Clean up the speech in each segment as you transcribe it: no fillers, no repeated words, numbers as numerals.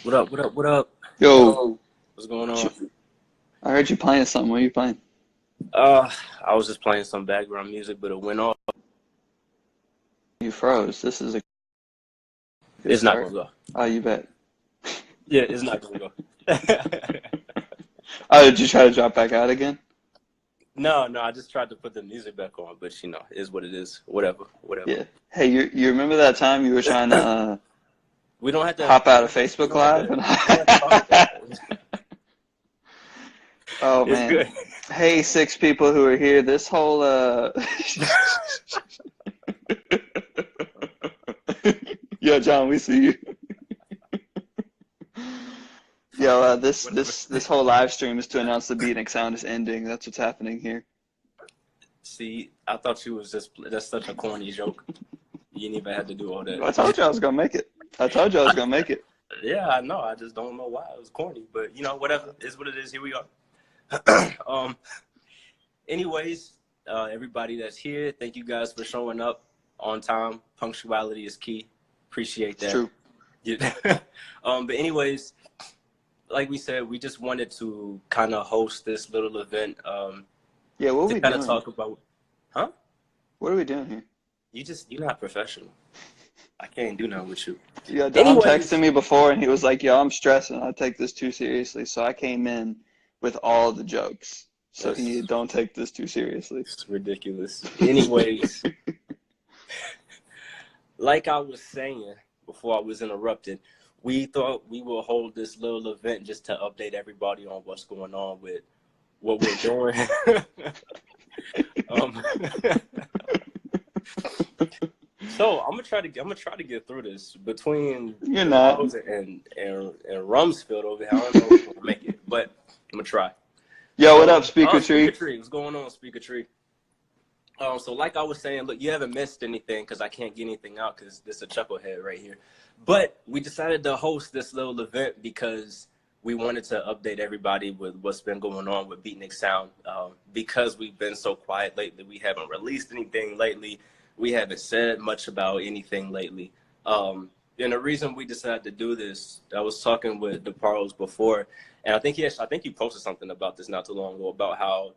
What up? What up? What up? Yo, What's going sh- on? I heard you playing something. What are you playing? Uh, I was just playing some background music, but it went off. You froze. This is a good It's not gonna start. go. Oh, you bet. Yeah, it's not gonna go. Oh, did you try to drop back out again? No, I just tried to put the music back on, but it is what it is. Whatever, whatever. Yeah. Hey, you remember that time you were trying to We don't have to. hop out of We Facebook don't have to. Live? We don't have to talk about that. Oh It's man. good. Hey, six people who are here. This whole Yo, John, we see you. Yo, this whole live stream is to announce the Beatnik Sound is ending. That's what's happening here. See, I thought you was just. That's such a corny joke. You didn't even have to do all I told that. you I was gonna make it. I told you I was gonna make it. Yeah, I know. I just don't know why it was corny, but whatever. Is what it is. Here we are. um. Anyways, everybody that's here, thank you guys for showing up on time. Punctuality is key. Appreciate It's that. true. Yeah. But anyways, like we said, we just wanted to kind of host this little event Yeah, what are to we kind of doing? talk about, huh? What are we doing here? You're not professional. I can't do nothing with you. Yeah, Dom texted Anyways, me before and he was like, yo, I'm stressing. I take this too seriously. So I came in with all the jokes. So he that's don't take this too seriously. it's ridiculous. Anyways, like I was saying before I was interrupted, we thought we will hold this little event just to update everybody on what's going on with what we're doing. um, so I'm gonna try to get through this between You're the not. Rose and Rumsfeld over here. I don't know if we're gonna make it, but I'm gonna try. Yo, what up, So, Speaker Speaker Tree? Tree, what's going on, Speaker Tree? So like I was saying, look, you haven't missed anything because I can't get anything out because this is a chucklehead right here. But we decided to host this little event because we wanted to update everybody with what's been going on with Beatnik Sound. Because we've been so quiet lately, we haven't released anything lately. We haven't said much about anything lately. And the reason we decided to do this, I was talking with DeParles before, and I think you posted something about this not too long ago about how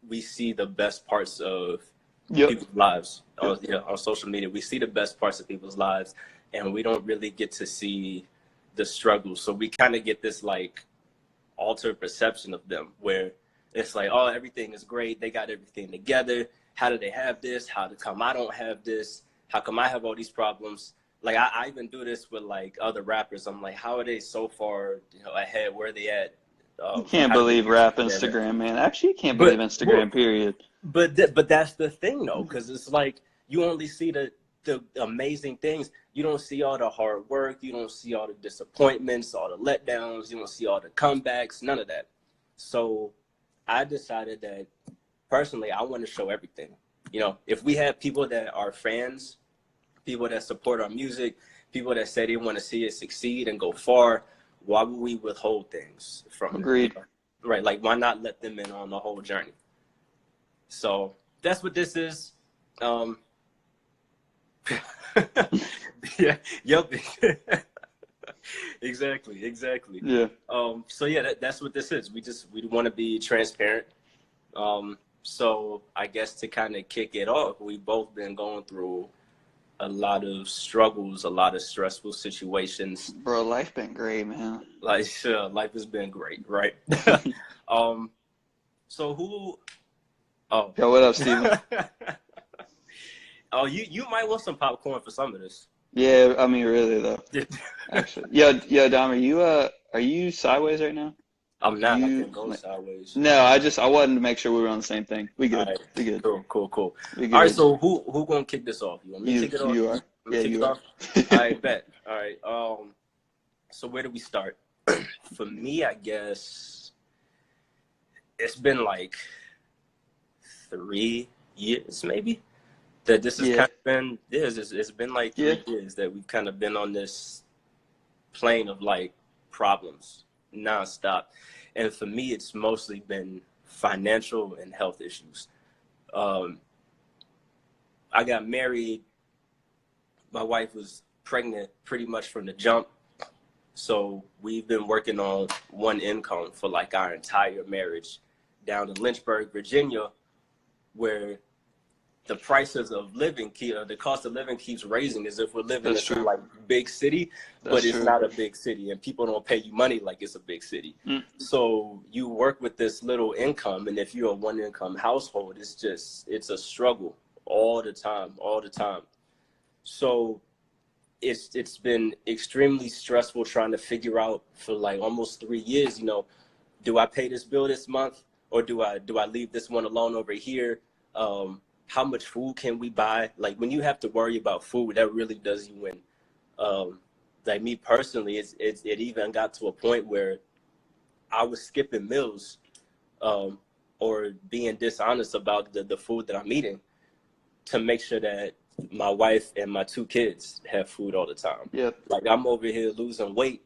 we see the best parts of Yep. people's lives Yep. on social media. We see the best parts of people's lives, and we don't really get to see the struggles. So we kind of get this like altered perception of them, where it's like, oh, everything is great. They got everything together. How do they have this? How come I don't have this? How come I have all these problems? Like I even do this with like other rappers. I'm like, how are they so far ahead? Where are they at? You can't How do they believe get shit rap together? Instagram, man. Actually, you can't believe But well, Instagram, period. but that's the thing though, because it's like you only see the amazing things. You don't see all the hard work. You don't see all the disappointments, all the letdowns. You don't see all the comebacks. None of that. So I decided that personally, I want to show everything. If we have people that are fans, people that support our music, people that say they want to see it succeed and go far, why would we withhold things from them? Agreed. Right? Like, why not let them in on the whole journey? So that's what this is. Yeah, yep. Exactly. Yeah. So yeah, that's what this is. We want to be transparent. So I guess to kind of kick it off, we've both been going through a lot of struggles, a lot of stressful situations. Bro, life been great, man. Like, life has been great, right? So who? Oh, Yo, what up, Steven? oh, you might want some popcorn for some of this. Yeah, I mean, really, though. Actually. Yo, Dom, are you sideways right now? I'm not. I You, can go sideways. no, I wanted to make sure we were on the same thing. We All good. right. We good. Cool. We All right. good. So who gonna kick this off? You want me to kick it off? You are. Let me Yeah, kick you it are. off. All right, bet. All right. So where do we start? For me, I guess it's been like 3 years, maybe. That this has Yeah. kind of been. It's been like Yeah. 3 years that we've kind of been on this plane of like problems nonstop. And for me, it's mostly been financial and health issues. I got married. My wife was pregnant pretty much from the jump. So we've been working on one income for like our entire marriage down in Lynchburg, Virginia, where the prices of living the cost of living keeps raising as if we're living That's in some true. like big city, That's but it's true. not a big city and people don't pay you money like it's a big city. So you work with this little income, and if you're a one income household, it's a struggle all the time, all the time. So it's been extremely stressful trying to figure out for like almost 3 years, do I pay this bill this month, or do I leave this one alone over here? How much food can we buy? Like when you have to worry about food, that really does you in. Like me personally, it even got to a point where I was skipping meals, or being dishonest about the food that I'm eating to make sure that my wife and my two kids have food all the time. Yep. Like I'm over here losing weight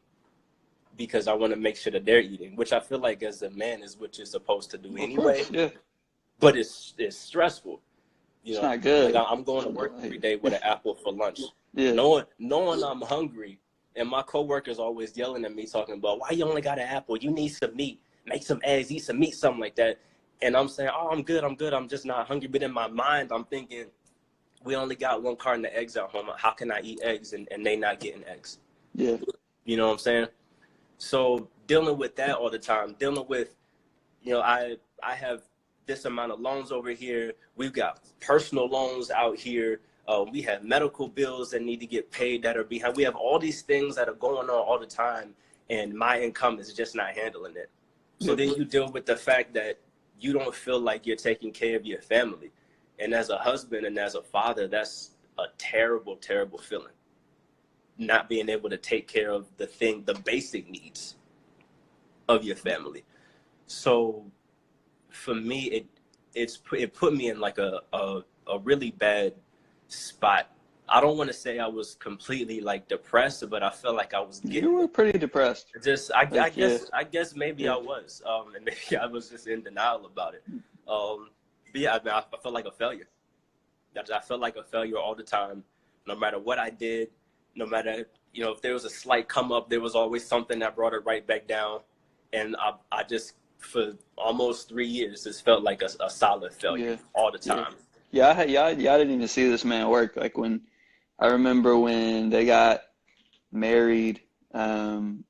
because I want to make sure that they're eating, which I feel like as a man is what you're supposed to do Of anyway. course. Yeah. But it's stressful. It's not good. Like I'm going to work every day with an apple for lunch. Yeah. Knowing I'm hungry, and my coworkers always yelling at me talking about, why you only got an apple? You need some meat. Make some eggs, eat some meat, something like that. And I'm saying, oh, I'm good. I'm just not hungry. But in my mind, I'm thinking, we only got one carton of eggs at home. How can I eat eggs and they not getting eggs? Yeah. You know what I'm saying? So dealing with that all the time, dealing with, I have this amount of loans over here. We've got personal loans out here. We have medical bills that need to get paid that are behind. We have all these things that are going on all the time, and my income is just not handling it. So then you deal with the fact that you don't feel like you're taking care of your family. And as a husband and as a father, that's a terrible, terrible feeling. Not being able to take care of the basic needs of your family. So for me, it put me in like a really bad spot. I don't want to say I was completely like depressed, but I felt like I was getting. You were pretty depressed. I guess maybe I was, and maybe I was just in denial about it. But yeah, I felt like a failure. I felt like a failure all the time, no matter what I did, no matter if there was a slight come up, there was always something that brought it right back down, and I just for almost 3 years just felt like a solid failure all the time. Yeah, I didn't even see this man work. Like I remember when they got married, and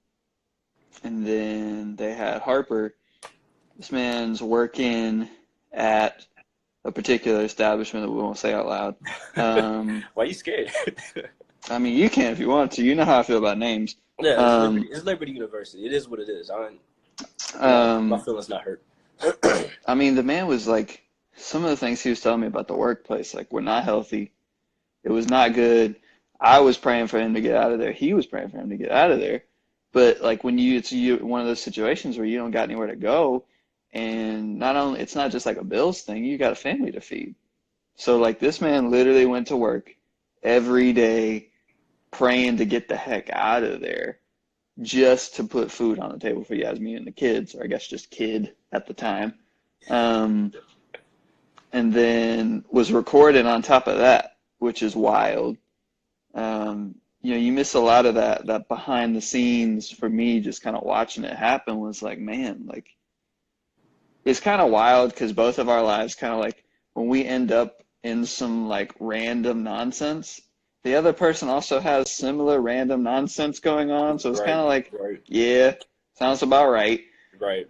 then they had Harper. This man's working at a particular establishment that we won't say out loud. Why are you scared? I mean, you can if you want to. You know how I feel about names. Yeah, it's Liberty University. It is what it is. My feelings not hurt. I mean, the man was like, some of the things he was telling me about the workplace, like, were not healthy. It was not good. I was praying for him to get out of there. He was praying for him to get out of there. But like when it's one of those situations where you don't got anywhere to go, and it's not just like a bills thing, you got a family to feed. So like this man literally went to work every day praying to get the heck out of there just to put food on the table for Yasmin and the kids, or I guess just kid at the time. And then was recorded on top of that, which is wild. You miss a lot of that behind the scenes. For me, just kind of watching it happen was like, man, like it's kind of wild because both of our lives kind of like when we end up in some like random nonsense, the other person also has similar random nonsense going on. So it's kind of like, yeah, sounds about right. Right.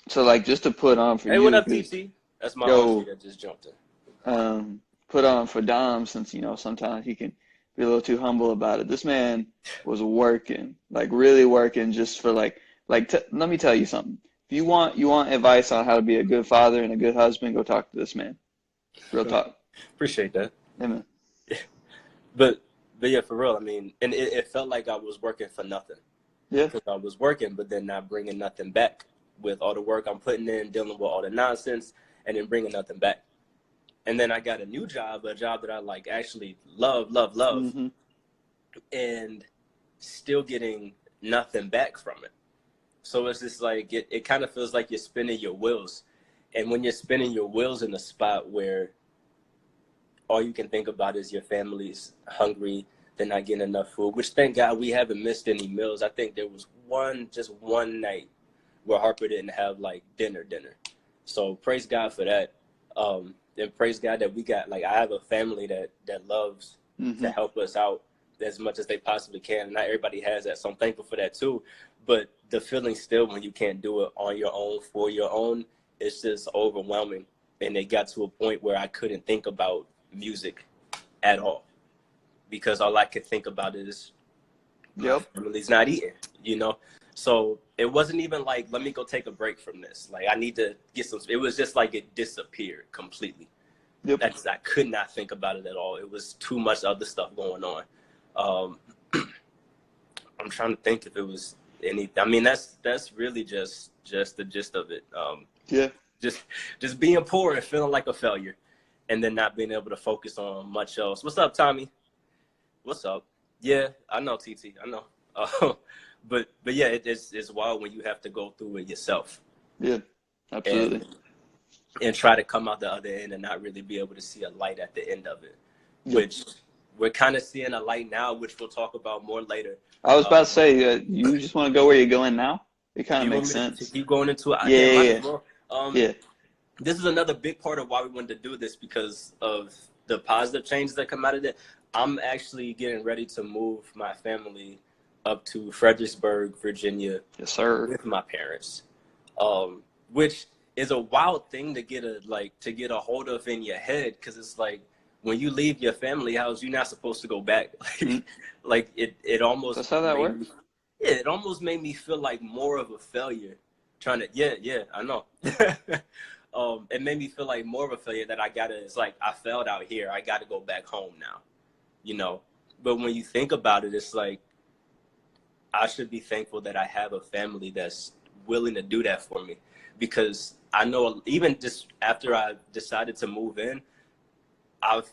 So like just to put on for you. Hey, what up, TT? That's my auntie that just jumped in. Put on for Dom, since sometimes he can be a little too humble about it. This man was working, like really working, just for let me tell you something. If you want advice on how to be a good father and a good husband, go talk to this man. Real talk. Appreciate that. Amen. Yeah. But yeah, for real. I mean, and it felt like I was working for nothing. Yeah. Because I was working, but then not bringing nothing back with all the work I'm putting in, dealing with all the nonsense, and then bringing nothing back. And then I got a new job, a job that I like actually love, Mm-hmm. and still getting nothing back from it. So it's just like, it kind of feels like you're spinning your wheels. And when you're spinning your wheels in a spot where all you can think about is your family's hungry, they're not getting enough food, which thank God we haven't missed any meals. I think there was just one night where Harper didn't have like dinner. So praise God for that. And praise God that we got, like, I have a family that loves to help us out as much as they possibly can. And not everybody has that. So I'm thankful for that too. But the feeling still when you can't do it on your own, for your own, it's just overwhelming. And it got to a point where I couldn't think about music at all, because all I could think about is my family's not eating, you know? So it wasn't even like, let me go take a break from this. Like, I need to get some, it was just like it disappeared completely. I could not think about it at all. It was too much other stuff going on. I'm trying to think if it was any, I mean, that's really just the gist of it. Just being poor and feeling like a failure, and then not being able to focus on much else. What's up, Tommy? What's up? Yeah, I know, TT. I know. But yeah, it's wild when you have to go through it yourself. Yeah, absolutely. And try to come out the other end and not really be able to see a light at the end of it, which we're kind of seeing a light now, which we'll talk about more later. I was about to say, you just want to go where you're going now? It kind of makes sense. To keep going into it. Yeah. This is another big part of why we wanted to do this, because of the positive changes that come out of it. I'm actually getting ready to move my family up to Fredericksburg, Virginia. Yes, sir. With my parents, which is a wild thing to get a hold of in your head, because it's like when you leave your family house, you're not supposed to go back. Like it almost. That's how that works. Yeah, it almost made me feel like more of a failure. I know. It made me feel like more of a failure that it's like I failed out here. I got to go back home now, you know. But when you think about it, it's like I should be thankful that I have a family that's willing to do that for me, because I know even just after I decided to move in, I've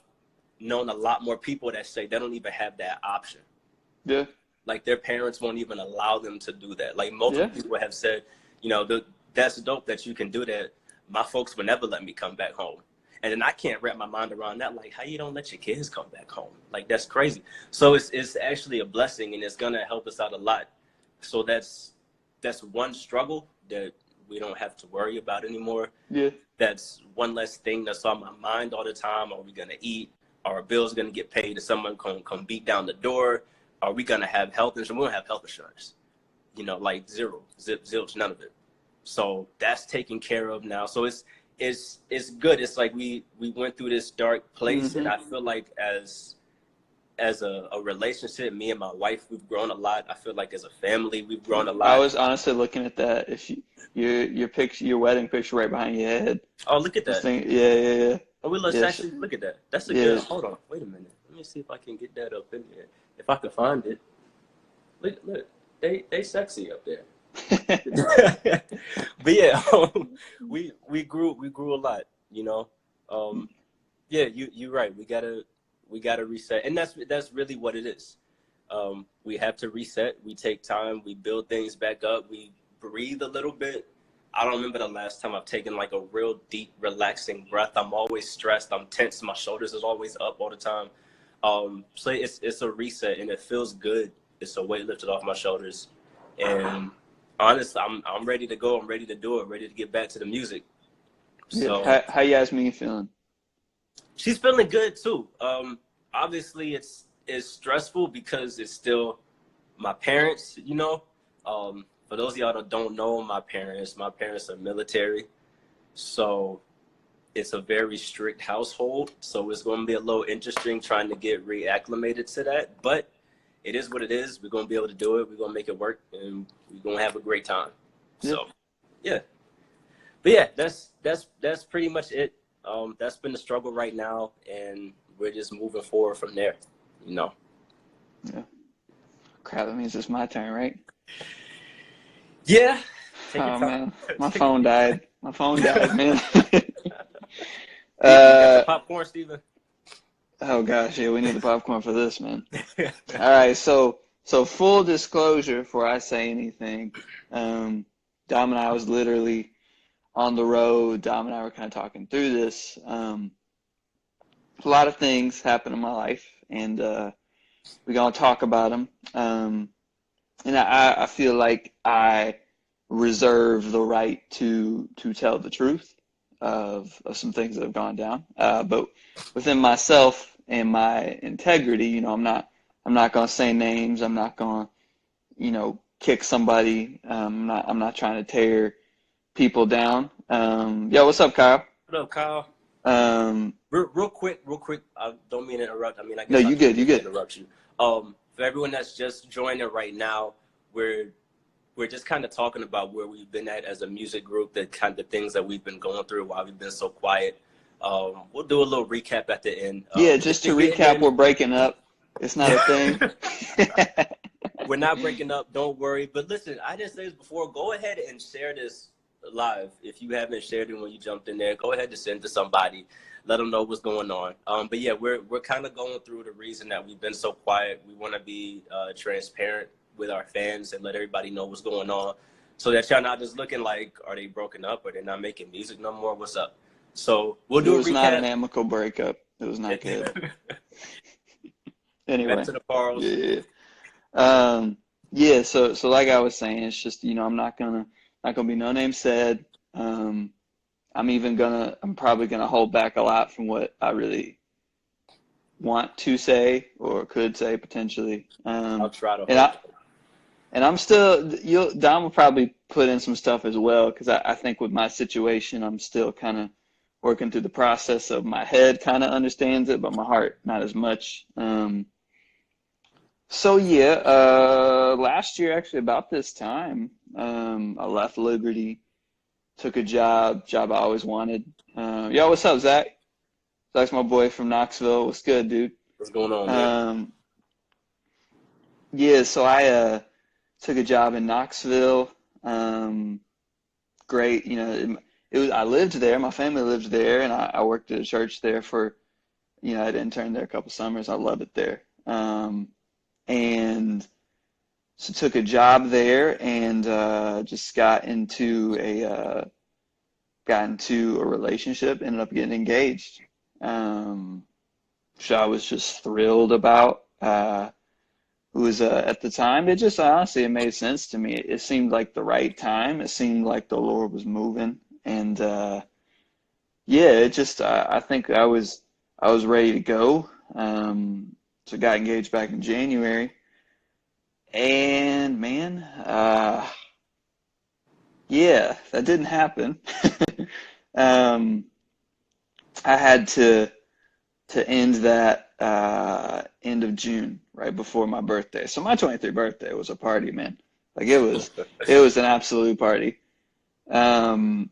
known a lot more people that say they don't even have that option. Yeah. Like their parents won't even allow them to do that. Like multiple people have said, you know, that's dope that you can do that. My folks would never let me come back home. And then I can't wrap my mind around that. Like, how you don't let your kids come back home? Like, that's crazy. So it's actually a blessing, and it's going to help us out a lot. So that's one struggle that we don't have to worry about anymore. Yeah. That's one less thing that's on my mind all the time. Are we going to eat? Are our bills going to get paid? Is someone going to come beat down the door? Are we going to have health insurance? We don't have health insurance. You know, like zero, zilch, none of it. So that's taken care of now. So it's good. It's like we went through this dark place, and I feel like as a relationship, me and my wife, we've grown a lot. I feel like as a family, we've grown a lot. I was honestly looking at that. If your picture, your wedding picture right behind your head. Oh, look at that. Yeah. Oh, let's actually look at that. That's a good. Hold on, wait a minute. Let me see if I can get that up in there. If I can find it. Look, they sexy up there. But yeah, we grew a lot, you know. Yeah, you're right. We gotta reset, and that's really what it is. We have to reset. We take time. We build things back up. We breathe a little bit. I don't remember the last time I've taken like a real deep, relaxing breath. I'm always stressed. I'm tense. My shoulders is always up all the time. So it's a reset, and it feels good. It's a weight lifted off my shoulders, and honestly, I'm ready to go. I'm ready to do it. Ready to get back to the music. So how Yasmin feeling? She's feeling good too. Obviously it's stressful because it's still my parents, you know. For those of y'all that don't know, my parents are military. So it's a very strict household. So it's going to be a little interesting trying to get reacclimated to that. But it is what it is. We're going to be able to do it. We're going to make it work, and we're going to have a great time. So, yeah. But yeah, that's pretty much it. That's been the struggle right now, and we're just moving forward from there, you know. Yeah. Crap, that means it's my turn, right? Yeah. Oh, man. My phone died. My phone died, man. You got the popcorn, Steven? Oh, gosh, yeah, we need the popcorn for this, man. All right, so full disclosure before I say anything, Dom and I was literally on the road. Dom and I were kind of talking through this. A lot of things happened in my life, and We're gonna talk about them. And I feel like I reserve the right to tell the truth of some things that have gone down. But within myself and my integrity, I'm not gonna say names. I'm not gonna, kick somebody. I'm not trying to tear people down. Yo, what's up, Kyle? What up, Kyle? Um, Real quick. I don't mean to interrupt. I mean, I no, guess I you do good, you mean to good. interrupt you. For everyone that's just joining right now, we're we're just kind of talking about where we've been at as a music group, the kind of things that we've been going through while we've been so quiet. We'll do a little recap at the end. Yeah, If just you're to getting recap, in, we're breaking up. It's not a thing. we're not breaking up. Don't worry. But listen, I just said this before. Go ahead and share this live. If you haven't shared it when you jumped in there, go ahead and send it to somebody. Let them know what's going on. But yeah, we're kind of going through the reason that we've been so quiet. We want to be transparent with our fans and let everybody know what's going on, so that y'all not just looking like, are they broken up or they're not making music no more? What's up? So we'll It do a was not recap. an amicable breakup. It was not good. Back Anyway, to the Pars. yeah. Yeah, so like I was saying, it's just, I'm not gonna be no name said. Um, I'm probably gonna hold back a lot from what I really want to say or could say potentially. I'll try to And hold. I'm still, Don will probably put in some stuff as well, because I think with my situation, I'm still kind of working through the process of my head kind of understands it, but my heart not as much. So yeah, last year actually about this time, I left Liberty, took a job I always wanted. Yo, what's up, Zach? Zach's my boy from Knoxville. What's good, dude? What's going on, man? Um, yeah, so I took a job in Knoxville. Um, Great, it was I lived there. My family lived there, and I worked at a church there for, I'd interned there a couple summers. I love it there. And so took a job there and just got into a relationship, ended up getting engaged, um, which I was just thrilled about. It was at the time, it just honestly it made sense to me. It seemed like the right time. It seemed like the Lord was moving, and yeah, it just I think I was ready to go. So got engaged back in January, and man, yeah, that didn't happen. Um, I had to end that end of June, right before my birthday. So my 23rd birthday was a party, man. Like it was an absolute party. Um,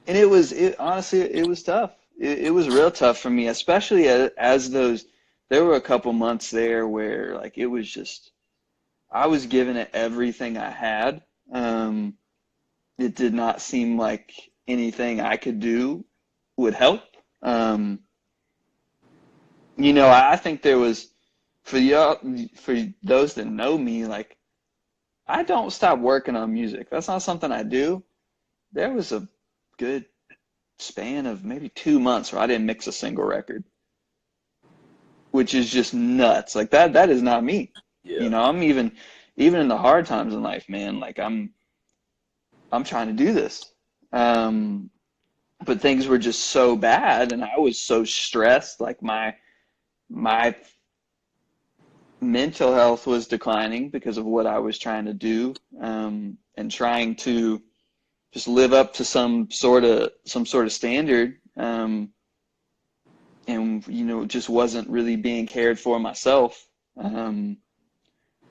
and it honestly it was tough. It was real tough for me, especially as those there were a couple months there where like it was just I was giving it everything I had. Um, it did not seem like anything I could do would help. Um, I think there was for y'all for those that know me, like I don't stop working on music. That's not something I do. There was a good span of maybe 2 months where I didn't mix a single record, which is just nuts. Like that is not me. Yeah. I'm even in the hard times in life, man, like I'm trying to do this. Um, but things were just so bad and I was so stressed, like my mental health was declining because of what I was trying to do, and trying to just live up to some sort of standard, and just wasn't really being cared for myself.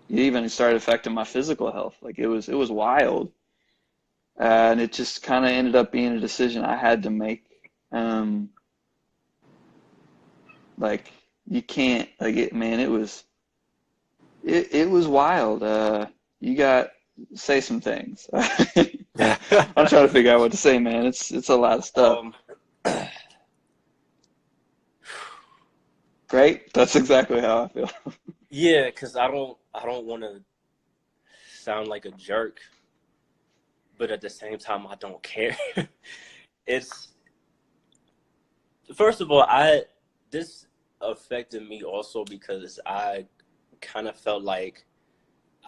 It even started affecting my physical health. Like it was wild, and it just kind of ended up being a decision I had to make. Like you can't like it, man. It was wild. You got say some things. I'm trying to figure out what to say, man. It's a lot of stuff. um, Right? That's exactly how I feel. yeah, because I don't want to sound like a jerk, but at the same time, I don't care. It's first of all, this affected me also because I kind of felt like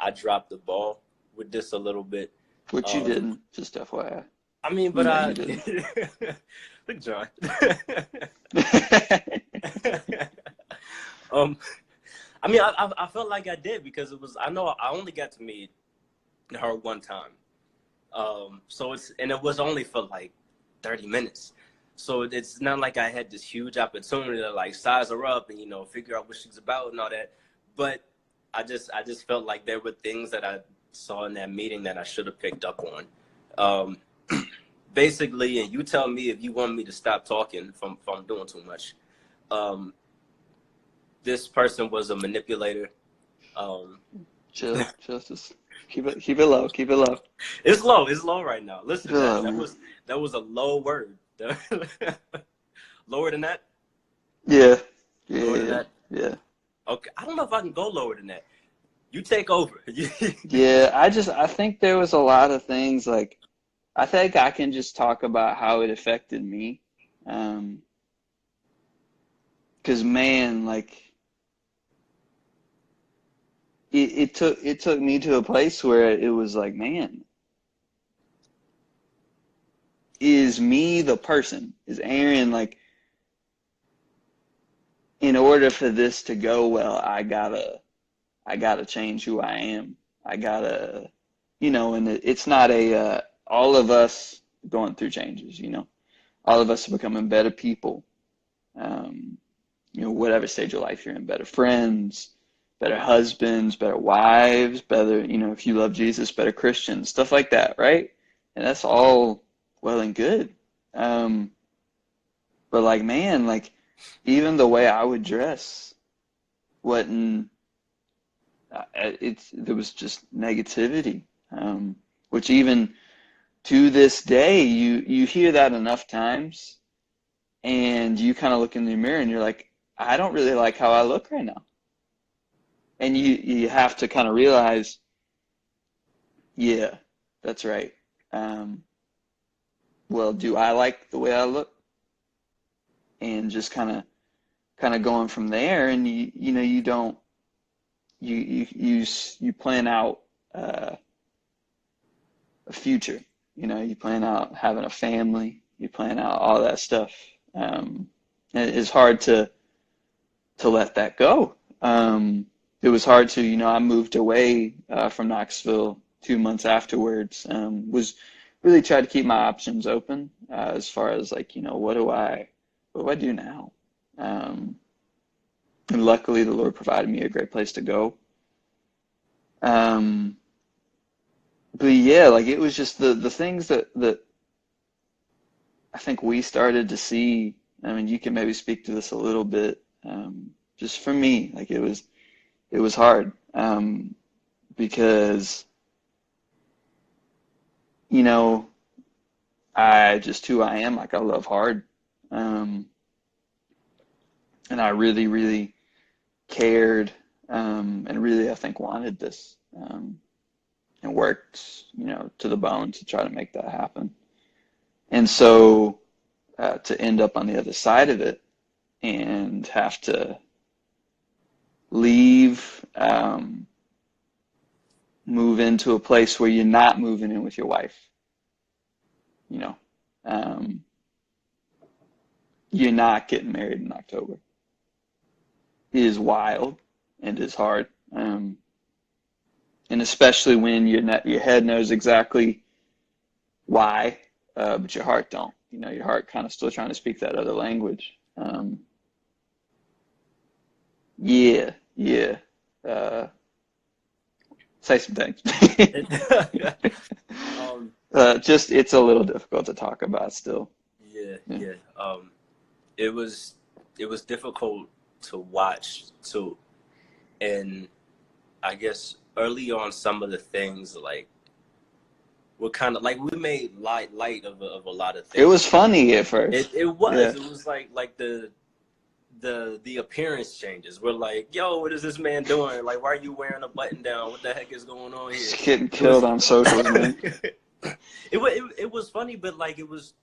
I dropped the ball with this a little bit. Which you Um, didn't, just FYI. I mean, You but know you didn't. look, John. um, I mean, I felt like I did because it was. I know I only got to meet her one time. So it was only for like 30 minutes. So it's not like I had this huge opportunity to like size her up and, figure out what she's about and all that. But I just felt like there were things that I saw in that meeting that I should have picked up on. Basically, and you tell me if you want me to stop talking if I'm doing too much. Um, this person was a manipulator. Um, Chill, just keep it low, keep it low. it's low right now. Keep Listen, it low, man. that was a low word. Lower than that? Yeah, Lower than yeah, that? yeah. Okay, I don't know if I can go lower than that. You take over. Yeah, I think there was a lot of things like I think I can just talk about how it affected me. Um, 'Cause man, like it took me to a place where it was like, man, is me the person? Is Aaron like in order for this to go well, I gotta change who I am. I gotta, and it's not all of us going through changes, all of us are becoming better people. Um, whatever stage of life you're in, better friends, better husbands, better wives, better, if you love Jesus, better Christians, stuff like that, right? And that's all well and good. Um, but like, man, like even the way I would dress wasn't, there was just negativity, which even to this day, you hear that enough times and you kind of look in the mirror and you're like, I don't really like how I look right now. And you have to kind of realize, yeah, that's right. Um, well, do I like the way I look? And just kind of going from there, and you don't you plan out a future. You plan out having a family. You plan out all that stuff. And it's hard to let that go. It was hard to, I moved away from Knoxville 2 months afterwards. Was really tried to keep my options open as far as like, what do I do now? And luckily, the Lord provided me a great place to go. Um, but yeah, like it was just the things that I think we started to see. I mean, you can maybe speak to this a little bit. Just for me, like it was hard because you know I just who I am. Like I love hard, um, and I really, really cared and really I think wanted this and worked to the bone to try to make that happen. And so to end up on the other side of it and have to leave, move into a place where you're not moving in with your wife, you know, um, you're not getting married in October. It is wild and is hard. And especially when your head knows exactly why, but your heart don't. Your heart kind of still trying to speak that other language. Yeah, yeah. Uh, Say some things. um, Just it's a little difficult to talk about still. yeah, Yeah. yeah. It was it was difficult to watch too, and I guess early on some of the things like were kind of like we made light of a lot of It was things. funny at first. It Yeah. was like the appearance changes. We're like, yo, what is this man doing? Like, why are you wearing a button down? What the heck is going on here? Just getting It was killed on socials, man. it was funny, but like it was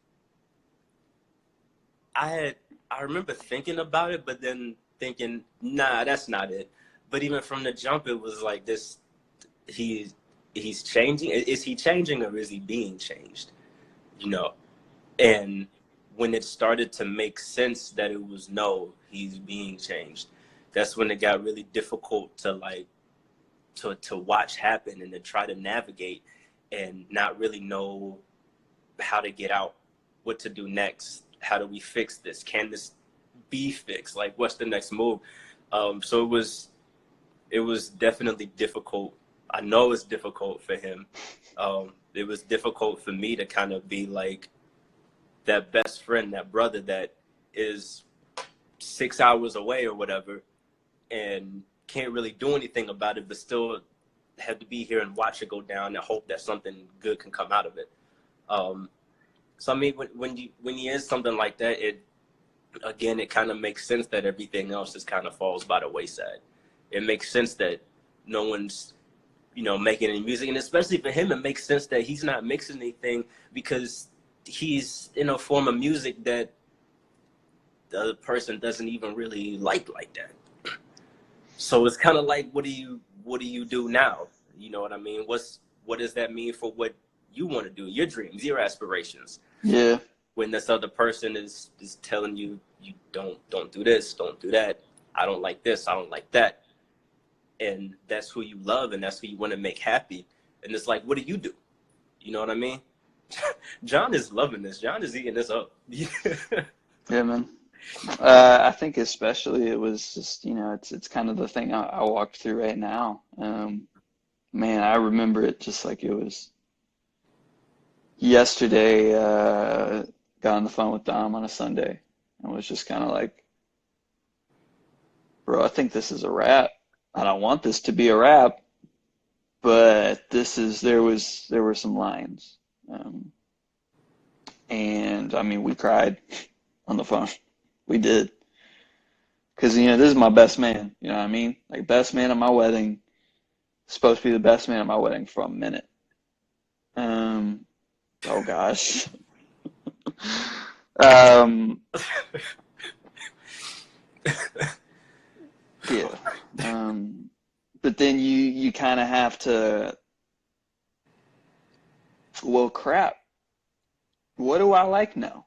I remember thinking about it, but then thinking, nah, that's not it. But even from the jump, it was like this. He he's changing. Is he changing or is he being changed? You know, and when it started to make sense that it was no, he's being changed. That's when it got really difficult to like to watch happen and to try to navigate and not really know how to get out, what to do next, how do we fix this, can this be fixed, like what's the next move. So it was definitely difficult. I know it's difficult for him. It was difficult for me to kind of be like that best friend, that brother that is 6 hours away or whatever and can't really do anything about it, but still have to be here and watch it go down and hope that something good can come out of it. So I mean, when you is something like that, it kind of makes sense that everything else just kind of falls by the wayside. It makes sense that no one's making any music, and especially for him, it makes sense that he's not mixing anything because he's in a form of music that the other person doesn't even really like that. So it's kind of like, what do you do now? You know what I mean? What does that mean for what you want to do, your dreams, your aspirations? Yeah. When this other person is telling you don't do this, don't do that. I don't like this, I don't like that. And that's who you love and that's who you want to make happy. And it's like, what do? You know what I mean? John is loving this. John is eating this up. Yeah, man. I think especially it was just, it's kind of the thing I walked through right now. Man, I remember it just like it was yesterday. Got on the phone with Dom on a Sunday and was just kind of like, bro, I think this is a wrap. I don't want this to be a wrap, but there were some lines. And I mean, we cried on the phone. We did. Because, this is my best man. You know what I mean? Like, best man at my wedding. Supposed to be the best man at my wedding for a minute. Oh gosh. Yeah. But then you kind of have to, well, crap. What do I like now?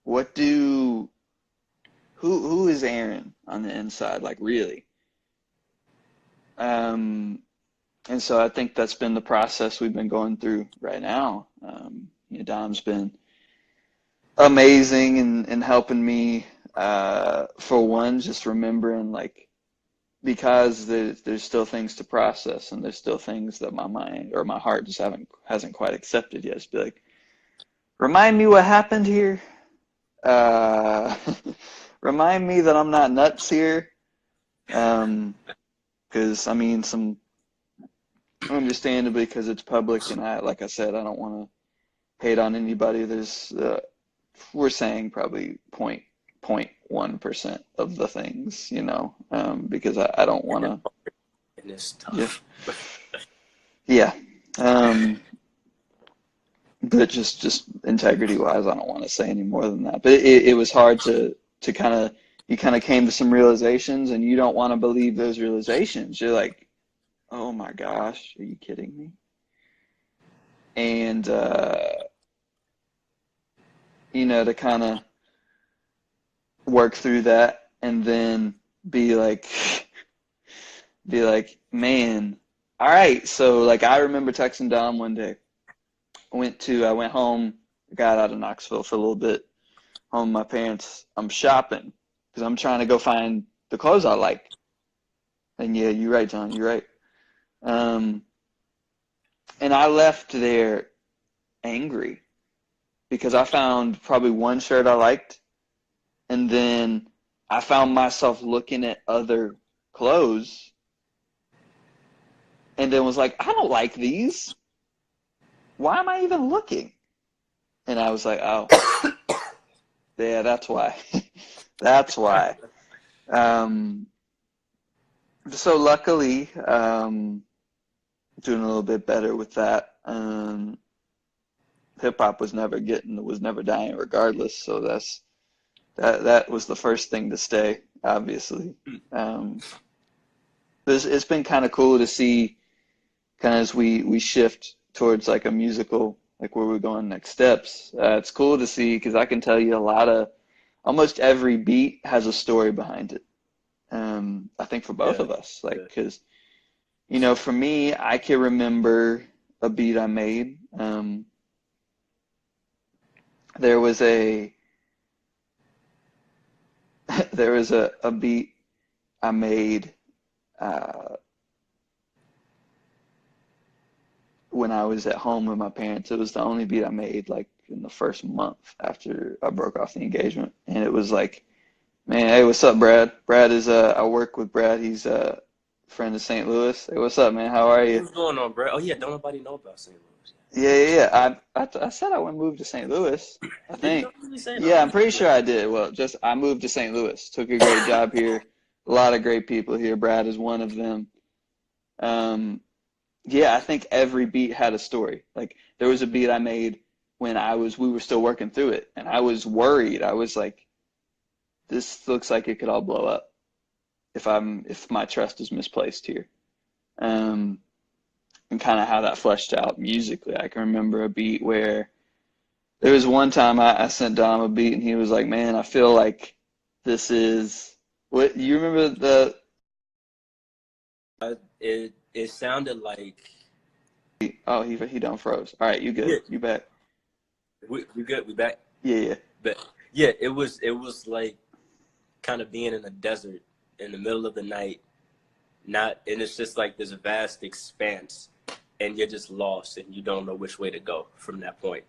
Who is Aaron on the inside, like really? And so I think that's been the process we've been going through right now. Dom's been amazing in helping me, for one, just remembering like, because there's still things to process and there's still things that my mind or my heart just hasn't quite accepted yet. Just be like, remind me what happened here. Remind me that I'm not nuts here. Because I mean, some understandably, because it's public, and like I said, I don't want to hate on anybody. There's we're saying probably 0.1% of the things, because I don't want to. And it's tough. Yeah. But just integrity wise, I don't want to say any more than that. But it was hard to you kind of came to some realizations, and you don't want to believe those realizations. You're like, oh my gosh, are you kidding me? And to kind of work through that and then be like, man, all right. So like, I remember texting Dom one day. I went home, got out of Knoxville for a little bit, home with my parents. I'm shopping because I'm trying to go find the clothes I like. And yeah, you're right, John, you're right. And I left there angry because I found probably one shirt I liked, and then I found myself looking at other clothes and then was like, I don't like these. Why am I even looking? And I was like, oh, yeah, that's why. That's why. So luckily, doing a little bit better with that. Hip hop was never dying regardless. So That was the first thing to stay, obviously. Um, but it's been kind of cool to see kind of as we shift towards like a musical, like where we're going next steps. It's cool to see because I can tell you a lot of almost every beat has a story behind it. I think for both Yeah, of us, like yeah. because for me, I can remember a beat I made. There was a there was a beat I made uh, when I was at home with my parents. It was the only beat I made like in the first month after I broke off the engagement, and it was like, man, hey, what's up, Brad? Brad is I work with Brad. He's a friend of St. Louis. Hey, what's up, man? How are you? What's going on, bro? Oh yeah, don't nobody know about St. Louis. Yeah, yeah, yeah. I said I would move to St. Louis, I Did you think. really say that? Yeah, I'm pretty sure I did. Well, just I moved to St. Louis. Took a great job here. A lot of great people here. Brad is one of them. Um, yeah, I think every beat had a story. Like there was a beat I made when we were still working through it, and I was worried. I was like, this looks like it could all blow up if my trust is misplaced here. Um, and kind of how that fleshed out musically. I can remember a beat where there was one time I sent Dom a beat and he was like, "Man, I feel like this is what you remember the." It sounded like Oh, he done froze. All right, you good? yeah. You back? We good. We back. Yeah, yeah. But yeah, it was like kind of being in a desert in the middle of the night. Not and it's just like this vast expanse, and you're just lost and you don't know which way to go from that point.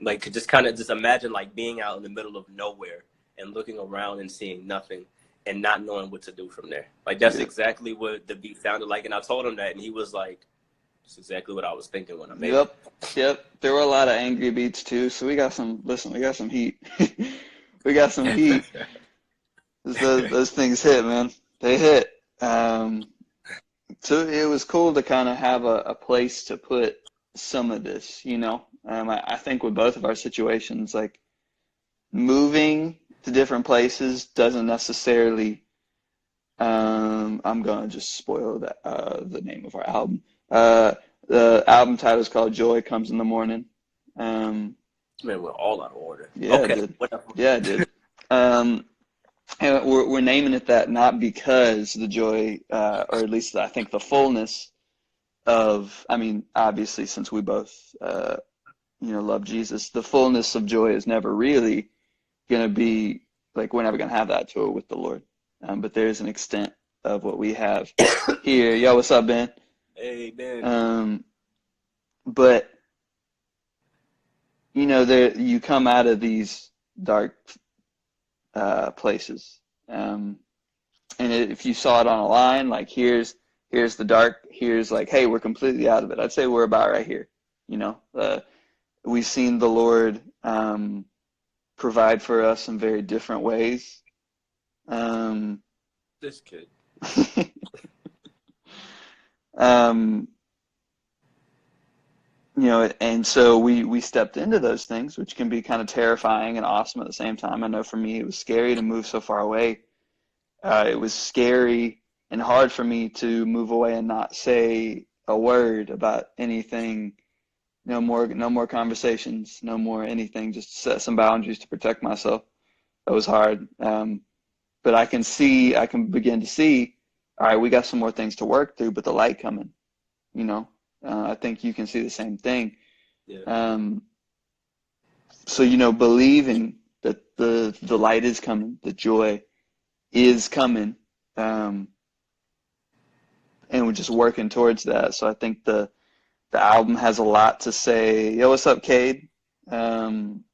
Like just kind of just imagine like being out in the middle of nowhere and looking around and seeing nothing and not knowing what to do from there. Like that's Yeah. exactly what the beat sounded like, and I told him that, and he was like, "It's exactly what I was thinking when I made it." Yep. Yep. There were a lot of angry beats too, so we got some. Listen, we got some heat. We got some heat. Those things hit, man. They hit. Um, so it was cool to kind of have a place to put some of this. I think with both of our situations, like moving to different places doesn't necessarily, I'm gonna just spoil the name of our album. The album title is called Joy Comes in the Morning. Um, Man, we're all out of order. yeah, it Okay, did. whatever. Yeah, it did. Um, and we're naming it that not because the joy, or at least I think the fullness I mean, obviously, since we both, love Jesus, the fullness of joy is never really going to be like we're never going to have that joy with the Lord. But there's an extent of what we have here. Yo, what's up, Ben? Hey, man. Um, but there you come out of these dark places. And if you saw it on a line, like here's the dark, here's like, hey, we're completely out of it. I'd say we're about right here. We've seen the Lord provide for us in very different ways. Um, This kid. um, and so we stepped into those things, which can be kind of terrifying and awesome at the same time. I know for me, it was scary to move so far away. It was scary and hard for me to move away and not say a word about anything. No more conversations, no more anything. Just set some boundaries to protect myself. That was hard. But I can begin to see. All right, we got some more things to work through, but the light coming. You know, I think you can see the same thing. Yeah. Um, so believing that the light is coming, the joy is coming. Um, and we're just working towards that. So I think the album has a lot to say. Yo, what's up, Cade?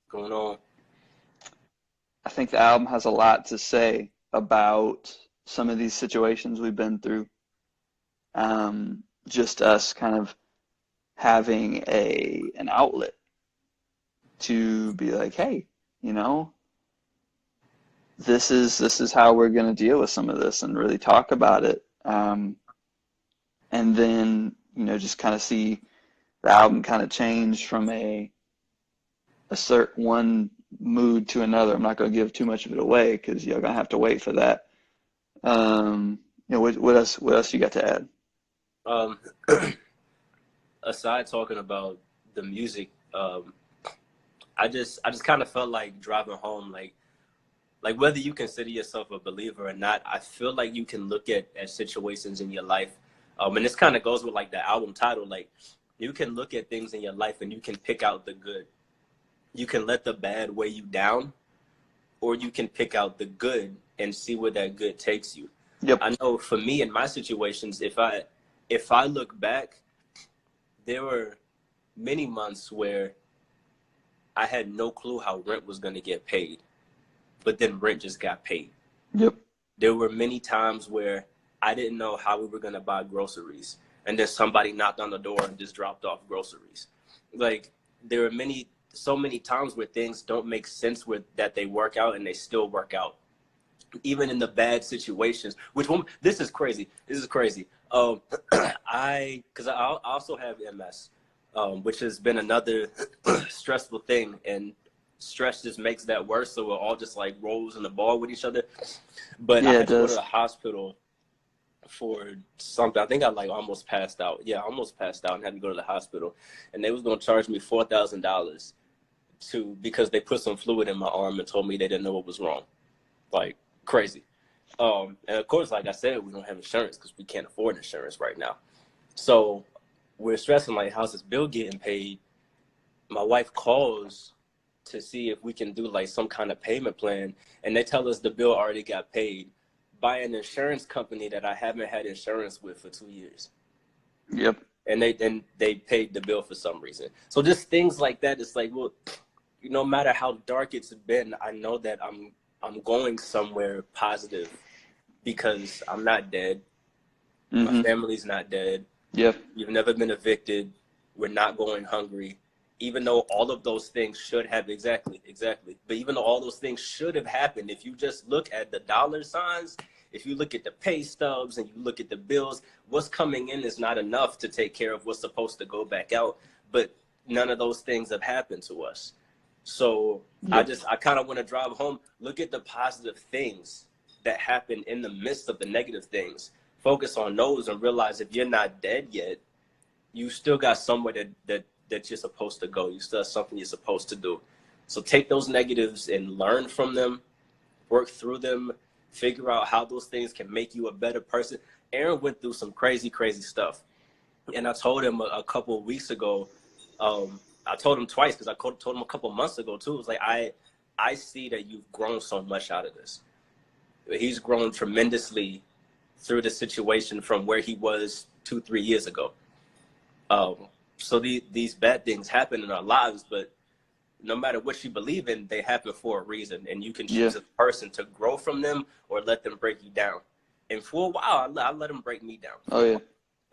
Going on. I think the album has a lot to say about some of these situations we've been through. Just us kind of having an outlet to be like, hey, you know, this is how we're going to deal with some of this and really talk about it. And then just kind of see the album kind of change from a certain mood to another. I'm not going to give too much of it away because you're going to have to wait for that. What else you got to add? Um, Aside talking about the music, I just kind of felt like driving home, like whether you consider yourself a believer or not, I feel like you can look at situations in your life, and this kind of goes with like the album title, like you can look at things in your life and you can pick out the good. You can let the bad weigh you down, or you can pick out the good and see where that good takes you. Yep. I know for me in my situations, if I look back, there were many months where I had no clue how rent was going to get paid, but then rent just got paid. Yep. There were many times where I didn't know how we were going to buy groceries, and then somebody knocked on the door and just dropped off groceries. Like there were so many times where things don't make sense with that they work out and they still work out, even in the bad situations. This is crazy. This is crazy. Because I also have MS, which has been another stressful thing, and stress just makes that worse. So it all just like rolls in the ball with each other. But I Yeah, it had to go to does. the hospital for something. I think I like almost passed out. Yeah, I almost passed out and had to go to the hospital, and they was gonna charge me $4,000 because they put some fluid in my arm and told me they didn't know what was wrong. Like crazy. And of course, like I said, we don't have insurance because we can't afford insurance right now. So we're stressing like, how's this bill getting paid? My wife calls to see if we can do like some kind of payment plan, and they tell us the bill already got paid by an insurance company that I haven't had insurance with for 2 years. Yep. And they paid the bill for some reason. So just things like that. It's like, well, no matter how dark it's been, I know that I'm going somewhere positive because I'm not dead. My Mm-hmm. family's not dead. Yep. You've never been evicted. We're not going hungry. Even though all of those things should have, exactly. But even though all those things should have happened, if you just look at the dollar signs, if you look at the pay stubs and you look at the bills, what's coming in is not enough to take care of what's supposed to go back out. But none of those things have happened to us. So I Yep. kind of want to drive home, look at the positive things that happen in the midst of the negative things. Focus on those and realize if you're not dead yet, you still got somewhere that you're supposed to go. You still have something you're supposed to do. So take those negatives and learn from them, work through them, figure out how those things can make you a better person. Aaron went through some crazy, crazy stuff. And I told him a couple of weeks ago, I told him twice because I told him a couple of months ago too. It was like, I see that you've grown so much out of this. He's grown tremendously through the situation from where he was 2-3 years ago. So these bad things happen in our lives, but no matter what you believe in, they happen for a reason, and you can Yeah. choose as a person to grow from them or let them break you down. And for a while, I let them break me down Oh for a yeah. while.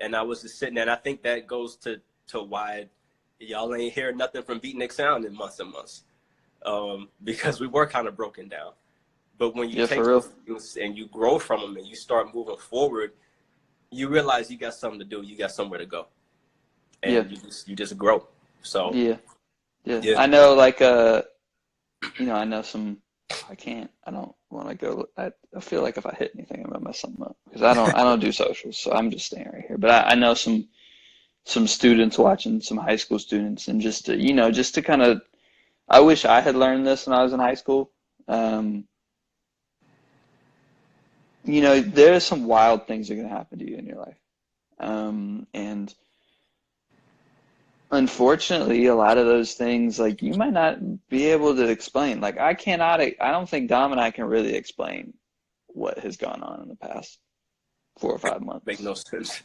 And I was just sitting there, and I think that goes to why y'all ain't hear nothing from Beatnik Sound in months and months, because we were kind of broken down. But when you Yeah, for take real. those things and you grow from them and you start moving forward, you realize you got something to do, you got somewhere to go, Yeah. and you just grow. So Yeah. Yeah. yeah, I know like I know some I don't want to go I feel like if I hit anything I'm gonna mess something up because I don't do socials, so I'm just staying right here. But I know some students watching, some high school students, and just to, just to kind of I wish I had learned this when I was in high school. Um, there's some wild things that are gonna happen to you in your life. And unfortunately, a lot of those things, like you might not be able to explain. Like I don't think Dom and I can really explain what has gone on in the past 4 or 5 months. make no sense.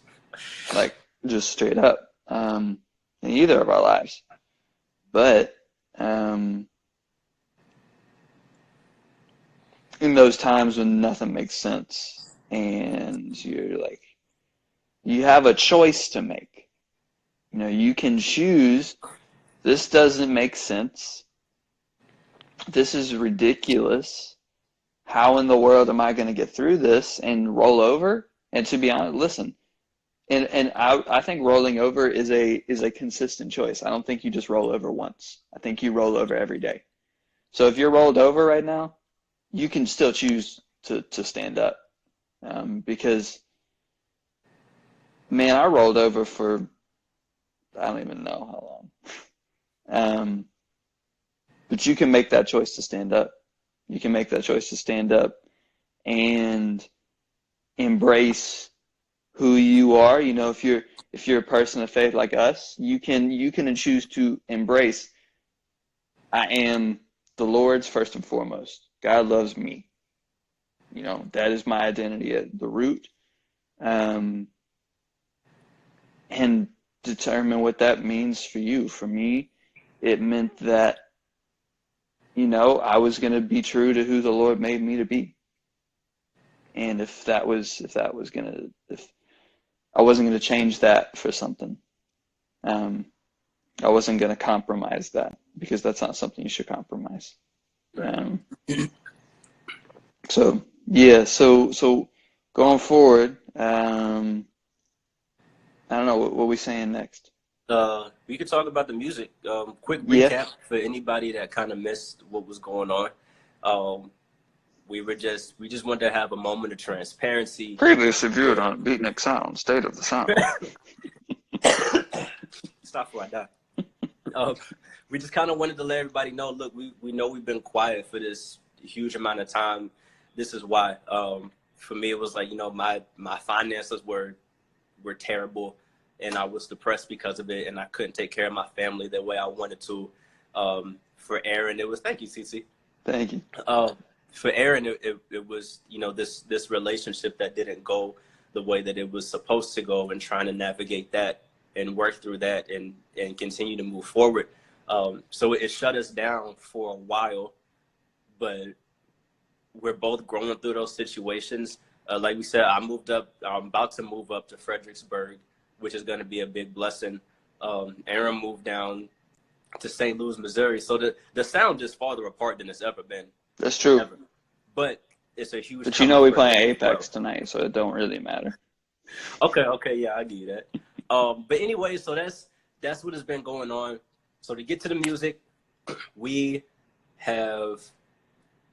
Like just straight up, in either of our lives. But in those times when nothing makes sense and you have a choice to make. You can choose, this doesn't make sense. This is ridiculous. How in the world am I going to get through this and roll over? And to be honest, listen, and I think rolling over is a consistent choice. I don't think you just roll over once. I think you roll over every day. So if you're rolled over right now, you can still choose to stand up. Because, man, I rolled over for, I don't even know how long. But you can make that choice to stand up. You can make that choice to stand up and embrace who you are. You know, if you're a person of faith like us, you can choose to embrace, I am the Lord's first and foremost. God loves me. You know, that is my identity at the root. And determine what that means for you. For me, it meant that, you know, I was going to be true to who the Lord made me to be. And if I wasn't going to change that for something, I wasn't going to compromise that, because that's not something you should compromise. So yeah, so going forward, I don't know what we saying next. We could talk about the music. Quick Yeah. recap for anybody that kind of missed what was going on. We just wanted to have a moment of transparency. Previously viewed on Beatnik Sound, State of the Sound. Stop before I die. We just kind of wanted to let everybody know, look, we know we've been quiet for this huge amount of time. This is why. For me, it was like, you know, my finances were terrible, and I was depressed because of it, and I couldn't take care of my family the way I wanted to. For Aaron, it was, thank you, Cece. Thank you. For Aaron, it was, you know, this relationship that didn't go the way that it was supposed to go, and trying to navigate that and work through that and continue to move forward. So it shut us down for a while, but we're both growing through those situations. Like we said, I'm about to move up to Fredericksburg, which is going to be a big blessing. Aaron moved down to St. Louis, Missouri. So the sound is farther apart than it's ever been. That's true. Ever. But it's a huge. But you know we playing Apex tonight, so it don't really matter. Okay, yeah, I give you that. But anyway, so that's what has been going on. So to get to the music, we have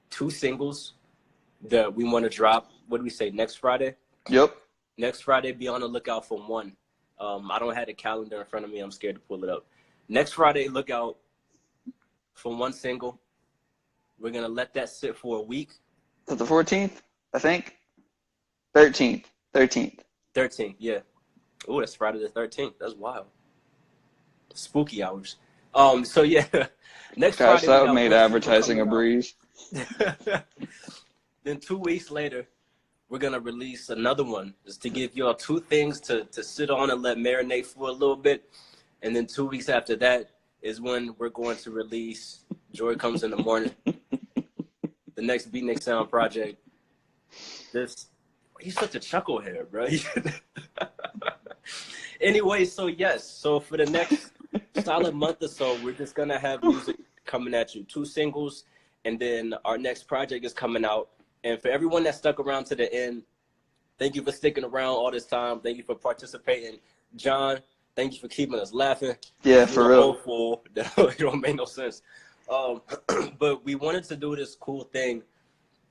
2 singles that we want to drop. What do we say, next Friday? Yep. Next Friday, be on the lookout for one. I don't have the calendar in front of me. I'm scared to pull it up. Next Friday, look out for one single. We're going to let that sit for a week. So the 14th, I think? 13th, yeah. Oh, that's Friday the 13th. That's wild. Spooky hours. So yeah, next Gosh, Friday. that made advertising a breeze. Then 2 weeks later, we're gonna release another one, just to give y'all 2 things to sit on and let marinate for a little bit. And then 2 weeks after that is when we're going to release Joy Comes in the Morning, the next Beatnik Sound project. He's such a chucklehead, bro. Anyway, so yes, so for the next solid month or so, we're just gonna have music coming at you. 2 singles, and then our next project is coming out. And for everyone that stuck around to the end, thank you for sticking around all this time. Thank you for participating. John, thank you for keeping us laughing. Yeah, for real. Fool. That don't make no sense. But we wanted to do this cool thing.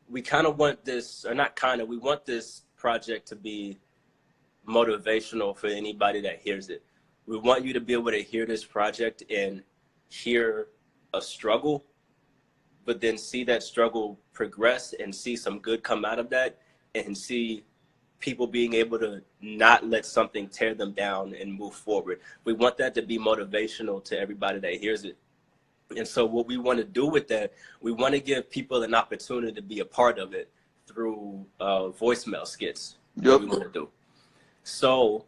We kind of want this, or not kind of, we want this project to be motivational for anybody that hears it. We want you to be able to hear this project and hear a struggle, but then see that struggle progress and see some good come out of that, and see people being able to not let something tear them down and move forward. We want that to be motivational to everybody that hears it. And so what we want to do with that, we want to give people an opportunity to be a part of it through voicemail skits. Yep. We want to do. So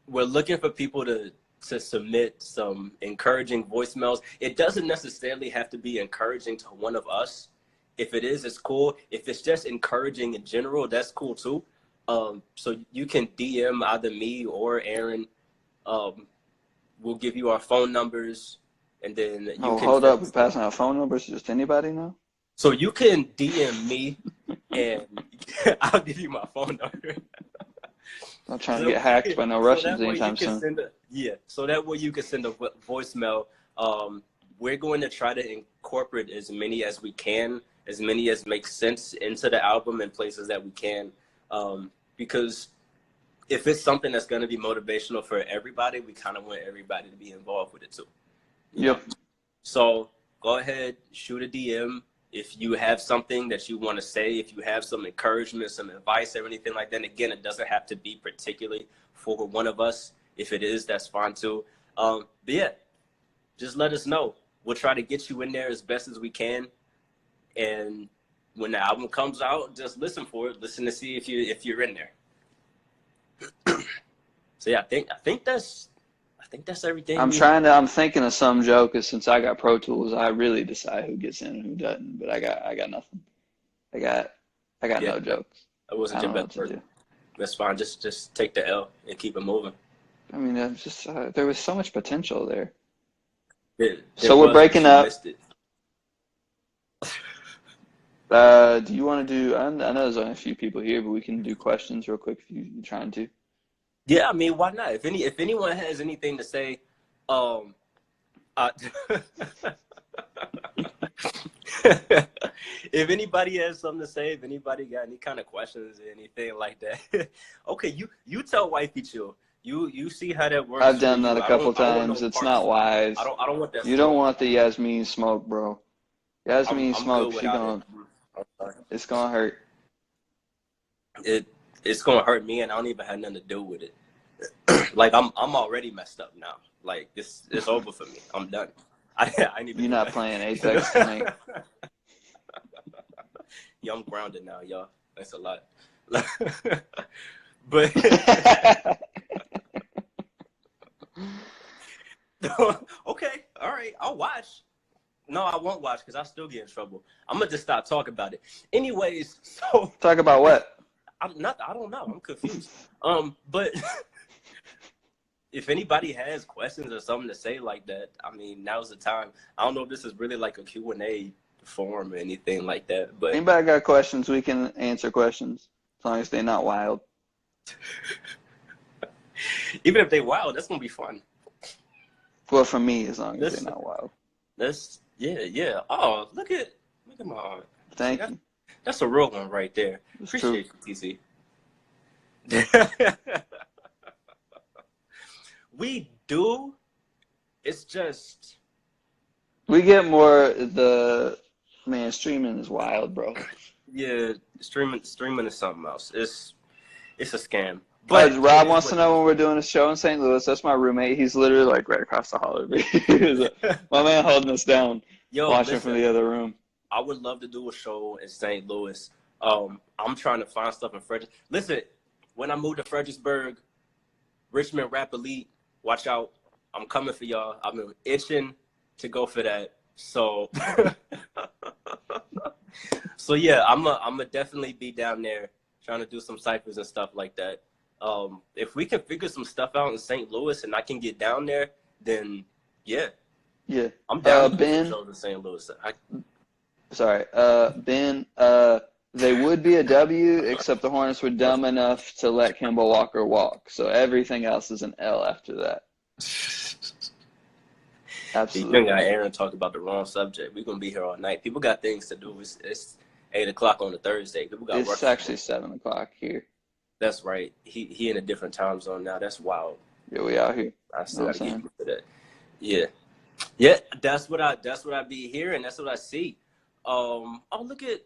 we're looking for people to submit some encouraging voicemails. It doesn't necessarily have to be encouraging to one of us. If it is, it's cool. If it's just encouraging in general, that's cool too. So you can DM either me or Aaron. We'll give you our phone numbers, and then you can hold up. We're passing out phone numbers to just anybody now? So you can DM me, and I'll give you my phone number. I'm trying to get hacked by no Russians anytime soon. So that way you can send a voicemail. we're going to try to incorporate as many as we can, as many as makes sense into the album in places that we can. Because if it's something that's going to be motivational for everybody, we kind of want everybody to be involved with it too. You know? So go ahead, shoot a DM. If you have something that you want to say, if you have some encouragement, some advice or anything like that, and again, it doesn't have to be particularly for one of us. If it is, that's fine too. But yeah, just let us know. We'll try to get you in there as best as we can. And when the album comes out, just listen for it. Listen to see if you're in there. So yeah, I think that's everything. I'm thinking of some joke, because since I got Pro Tools, I really decide who gets in and who doesn't. But I got nothing. I got no jokes. That wasn't your best work. That's fine. Just take the L and keep it moving. I mean, it's just there was so much potential there. So we're breaking up. Do you want to do? I know there's only a few people here, but we can do questions real quick if you're trying to. Yeah, I mean, why not? If anyone has anything to say, if anybody has something to say, if anybody got any kind of questions or anything like that, okay, you tell Wifey Chill. You see how that works. I've done that a couple times. It's not wise. I don't want that. You don't want the Yasmin smoke, bro. Yasmin smoke, it's gonna hurt. It's gonna hurt me, and I don't even have nothing to do with it. Like I'm already messed up now. Like it's over for me. I'm done. You're not playing Apex tonight. Yeah, I'm grounded now, y'all. That's a lot. But okay, all right, I'll watch. No, I won't watch because I still get in trouble. I'm gonna just stop talking about it. Anyways, so talk about what? I don't know. I'm confused. But if anybody has questions or something to say like that, I mean, now's the time. I don't know if this is really like a Q&A forum or anything like that, but anybody got questions, we can answer questions as long as they're not wild. Even if they wild, that's gonna be fun. Well, for me, as long as they're not wild. Yeah. Oh, look at my art. Thank you. That's a real one right there. It's Appreciate you, TC. We do. It's just we get more streaming is wild, bro. Yeah, streaming is something else. It's a scam. But Rob wants to know when we're doing a show in St. Louis. That's my roommate. He's literally like right across the hall of me. My man holding us down, watching from the other room. I would love to do a show in St. Louis. I'm trying to find stuff in Fredericksburg. Listen, when I moved to Fredericksburg, Richmond Rap Elite, watch out. I'm coming for y'all. I've been itching to go for that. So, so yeah, I'm a definitely be down there trying to do some ciphers and stuff like that. If we can figure some stuff out in St. Louis and I can get down there, then yeah. I'm down Ben, shows in St. Louis. Ben, they would be a W, except the Hornets were dumb enough to let Kemba Walker walk. So everything else is an L after that. Absolutely. You got Aaron talk about the wrong subject. We're gonna be here all night. People got things to do. It's 8:00 on a Thursday. People got work. It's actually 7:00 here. That's right. He in a different time zone now. That's wild. Yeah, we out here. I still gotta get used to that. Yeah. That's what I be hearing. That's what I see. Oh, look at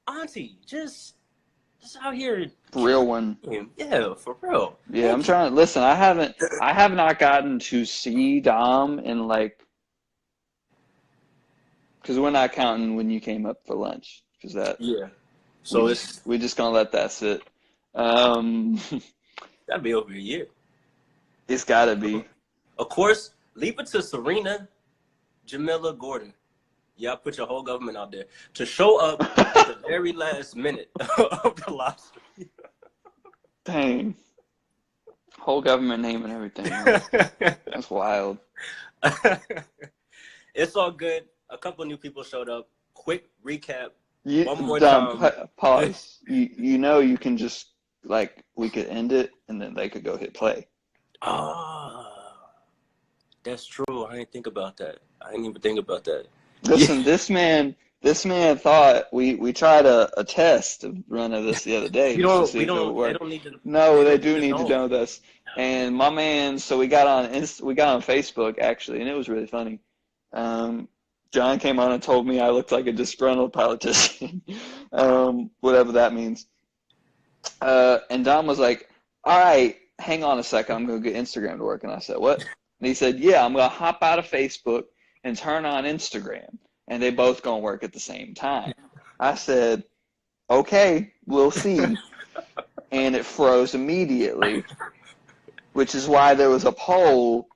Auntie, just out here. Real one. Yeah, for real. Yeah, I'm trying to listen. I have not gotten to see Dom in because we're not counting when you came up for lunch. So we just gonna let that sit. That'd be over a year. It's gotta be. Of course, leave it to Serena, Jamila Gordon. Y'all put your whole government out there to show up at the very last minute of the live stream. Dang. Whole government name and everything. That's wild. It's all good. A couple new people showed up. Quick recap. One more time. Pause. You can just, we could end it, and then they could go hit play. That's true. I didn't think about that. I didn't even think about that. Yeah. Listen, this man thought we tried a test run of this the other day just to see if it would They work. don't need to, No, they they don't need do to need to know. know this. And my man, so we got on Facebook actually, and it was really funny. John came on and told me I looked like a disgruntled politician, whatever that means. And Don was like, "All right, hang on a second, I'm gonna get Instagram to work." And I said, "What?" And he said, "Yeah, I'm gonna hop out of Facebook and turn on Instagram, and they both gonna work at the same time." I said, "Okay, we'll see." And it froze immediately, which is why there was a poll.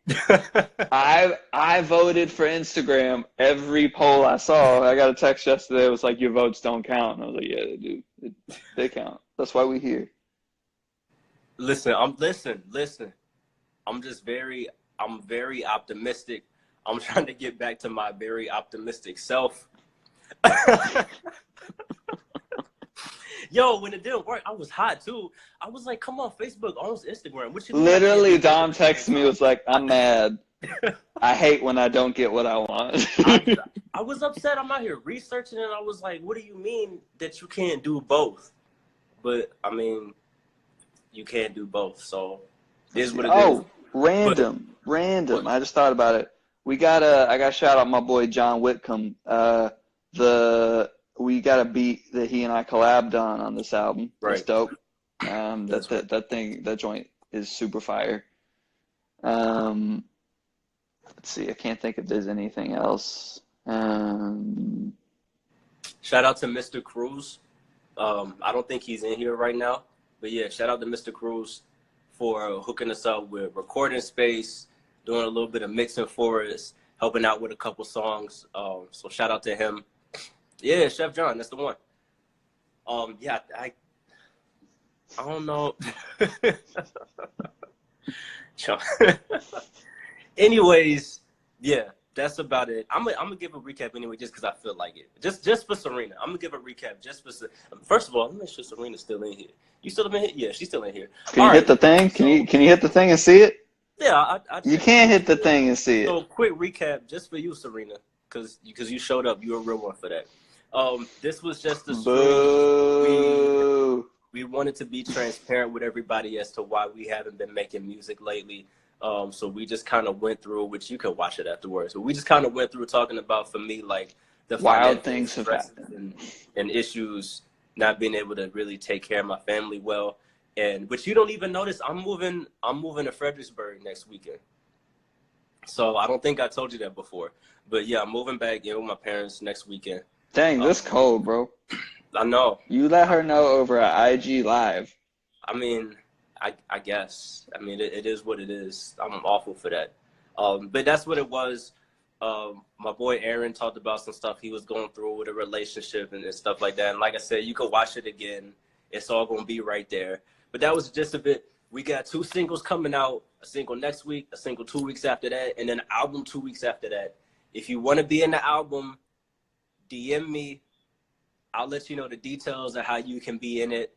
I voted for Instagram every poll I saw. I got a text yesterday. It was like, "Your votes don't count." And I was like, "Yeah, they do. They count. That's why we're here." Listen. I'm just I'm very optimistic. I'm trying to get back to my very optimistic self. Yo, when it didn't work, I was hot too. I was like, come on, Facebook owns Instagram. What you mean I can't Literally, do both Dom at the same texted me, was like, "I'm mad. time?" I hate when I don't get what I want." I was upset. I'm out here researching and I was like, what do you mean that you can't do both? But I mean, you can't do both. So it is what it is. Oh, random. But I just thought about it. I got to shout out my boy John Whitcomb. We got a beat that he and I collabed on this album. That's right. dope. That's right. That joint is super fire. Let's see. I can't think if there's anything else. Shout out to Mr. Cruz. I don't think he's in here right now. But yeah, shout out to Mr. Cruz for hooking us up with recording space, doing a little bit of mixing for us, helping out with a couple songs. So shout out to him. Yeah, Chef John, that's the one. Yeah, I don't know. Anyways, yeah, that's about it. I'm gonna give a recap anyway, just because I feel like it. Just for Serena, I'm gonna give a recap just for. First of all, let me make sure Serena's still in here. You still in here? Yeah, she's still in here. Can All you hit right. the thing? So Can you hit the thing and see it? yeah, I You checked. can't hit the thing and see it. So quick recap, just for you, Serena, because you showed up. You're a real one for that. This was just a stream. Boo. We wanted to be transparent with everybody as to why we haven't been making music lately. So we just kind of went through, which you could watch it afterwards, but we just kind of went through talking about, for me, like the Wild financial things have stresses happened. and issues, not being able to really take care of my family well. And but you don't even notice I'm moving to Fredericksburg next weekend. So I don't think I told you that before. But yeah, I'm moving back in with my parents next weekend. Dang, this cold, bro. I know. You let her know over at IG Live. I mean, I guess. I mean, it is what it is. I'm awful for that. But that's what it was. My boy Aaron talked about some stuff he was going through with a relationship and stuff like that. And like I said, you could watch it again. It's all going to be right there. But that was just a bit. We got 2 singles coming out, a single next week, a single 2 weeks after that, and then an album 2 weeks after that. If you want to be in the album, DM me. I'll let you know the details of how you can be in it.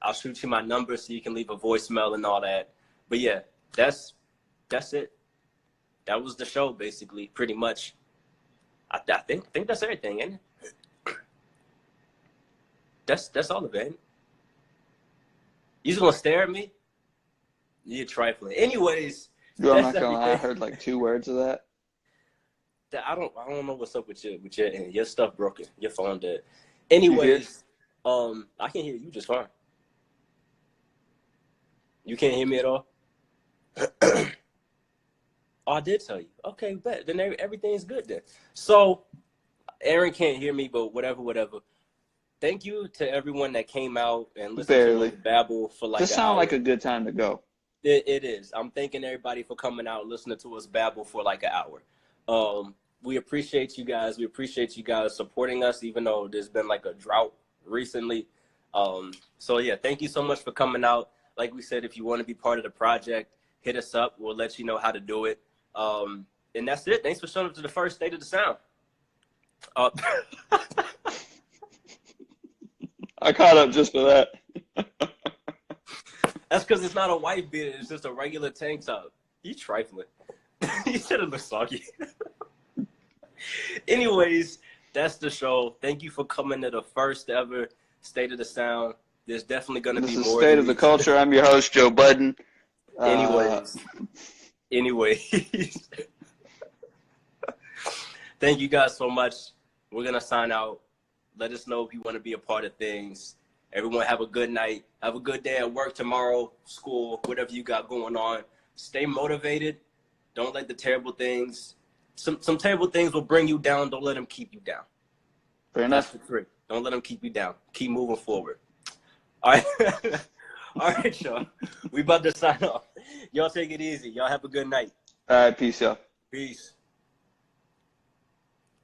I'll shoot you my number so you can leave a voicemail and all that. But yeah, that's it. That was the show, basically, pretty much. I think that's everything, ain't it? That's all of it. Ain't it? You just gonna stare at me? You're trifling. Anyways, Yo, I'm that's not gonna lie, I everything. heard like 2 words of that. I don't know what's up with your stuff broken. Your phone dead. You hear? Anyways, I can hear you just fine. You can't hear me at all? Oh, I did tell you. Okay, bet. Then everything's good then. So Aaron can't hear me, but whatever. Thank you to everyone that came out and listened to us Barely. babble for like This an sounds like hour. a good time to go. It is. I'm thanking everybody for coming out and listening to us babble for like an hour. We appreciate you guys. We appreciate you guys supporting us, even though there's been like a drought recently. So yeah, thank you so much for coming out. Like we said, if you want to be part of the project, hit us up. We'll let you know how to do it. And that's it. Thanks for showing up to the first State of the Sound. I caught up just for that. That's because it's not a white beard. It's just a regular tank top. You trifling. You said it looks soggy. Anyways, that's the show. Thank you for coming to the first ever State of the Sound. There's definitely going to This be is more State than of the these. Culture. I'm your host, Joe Budden. Anyways, anyways. Thank you guys so much. We're going to sign out. Let us know if you want to be a part of things. Everyone have a good night. Have a good day at work tomorrow, school, whatever you got going on. Stay motivated. Don't let the terrible things, some terrible things will bring you down. Don't let them keep you down. Fair That's enough. the trick. Don't let them keep you down. Keep moving forward. All right. All right, y'all. We about to sign off. Y'all take it easy. Y'all have a good night. All right, peace, y'all. Peace.